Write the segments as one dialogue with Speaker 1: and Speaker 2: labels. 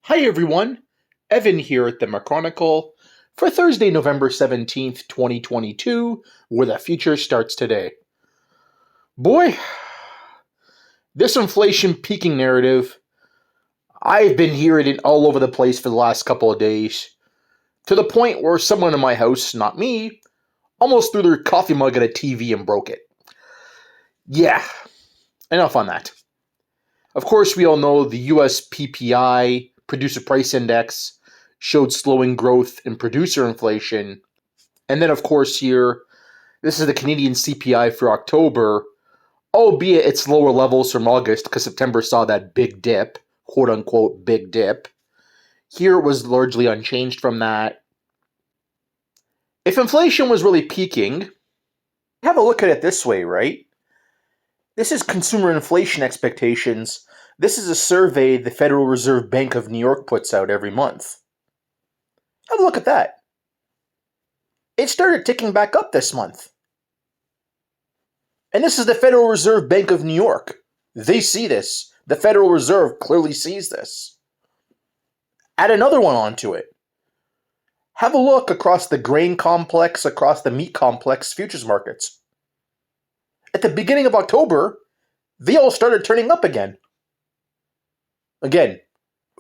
Speaker 1: Hi everyone, Evan here at the Machronicle for Thursday, November 17th, 2022, where the future starts today. Boy, this inflation peaking narrative, I've been hearing it all over the place for the last couple of days, to the point where someone in my house, not me, almost threw their coffee mug at a TV and broke it. Yeah, enough on that. Of course, we all know the US PPI, Producer Price Index, showed slowing growth in producer inflation. And then, of course, here, this is the Canadian CPI for October, albeit it's lower levels from August because September saw that big dip, quote unquote, big dip. Here it was largely unchanged from that. If inflation was really peaking, have a look at it this way, right? This is consumer inflation expectations. This is a survey the Federal Reserve Bank of New York puts out every month. Have a look at that. It started ticking back up this month. And this is the Federal Reserve Bank of New York. They see this. The Federal Reserve clearly sees this. Add another one onto it. Have a look across the grain complex, across the meat complex futures markets. At the beginning of October, they all started turning up again. Again,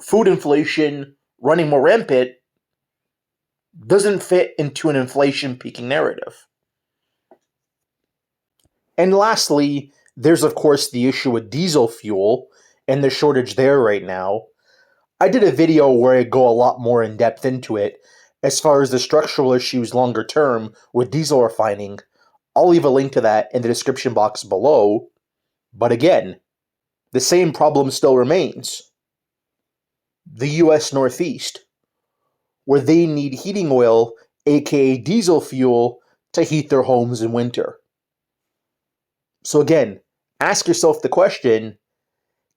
Speaker 1: food inflation running more rampant doesn't fit into an inflation peaking narrative. And lastly, there's of course the issue with diesel fuel and the shortage there right now. I did a video where I go a lot more in depth into it as far as the structural issues longer term with diesel refining. I'll leave a link to that in the description box below. But again, the same problem still remains. The US Northeast, where they need heating oil, aka diesel fuel, to heat their homes in winter. So again, ask yourself the question,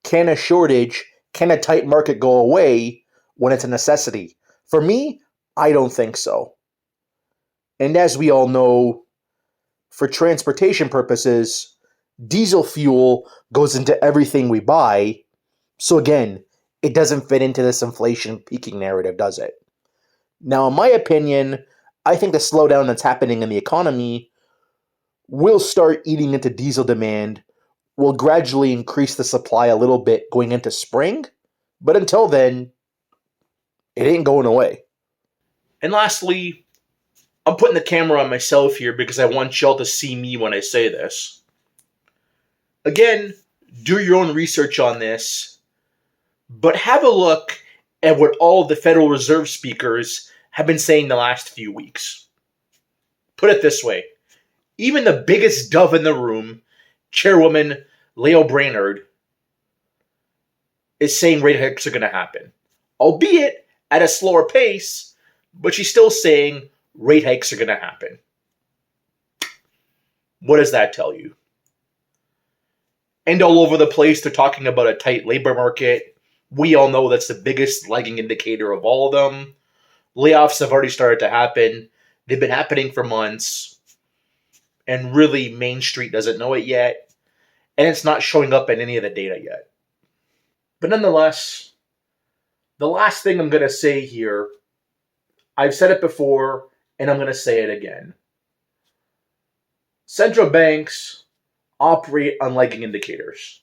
Speaker 1: can a shortage, can a tight market go away when it's a necessity? For me, I don't think so. And as we all know, for transportation purposes, diesel fuel goes into everything we buy. So again, it doesn't fit into this inflation peaking narrative, does it? Now, in my opinion, I think the slowdown that's happening in the economy will start eating into diesel demand, will gradually increase the supply a little bit going into spring, but until then, it ain't going away. And lastly, I'm putting the camera on myself here because I want y'all to see me when I say this. Again, do your own research on this, but have a look at what all the Federal Reserve speakers have been saying the last few weeks. Put it this way, even the biggest dove in the room, Chairwoman Leo Brainerd, is saying rate hikes are going to happen. Albeit at a slower pace, but she's still saying rate hikes are going to happen. What does that tell you? And all over the place, they're talking about a tight labor market. We all know that's the biggest lagging indicator of all of them. Layoffs have already started to happen. They've been happening for months. And really, Main Street doesn't know it yet. And it's not showing up in any of the data yet. But nonetheless, the last thing I'm going to say here, I've said it before, and I'm going to say it again. Central banks operate on lagging indicators.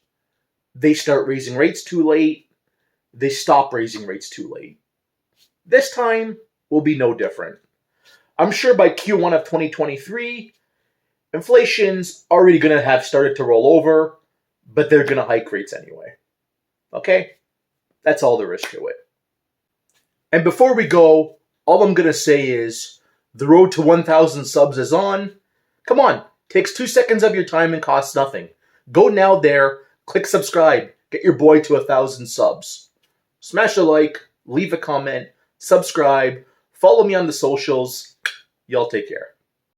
Speaker 1: They start raising rates too late. They stop raising rates too late. This time will be no different. I'm sure by Q1 of 2023, inflation's already going to have started to roll over, but they're going to hike rates anyway. Okay? That's all there is to it. And before we go, all I'm going to say is the road to 1,000 subs is on. Come on, takes 2 seconds of your time and costs nothing. Go now there, click subscribe, get your boy to 1,000 subs. Smash a like, leave a comment, subscribe, follow me on the socials. Y'all take care.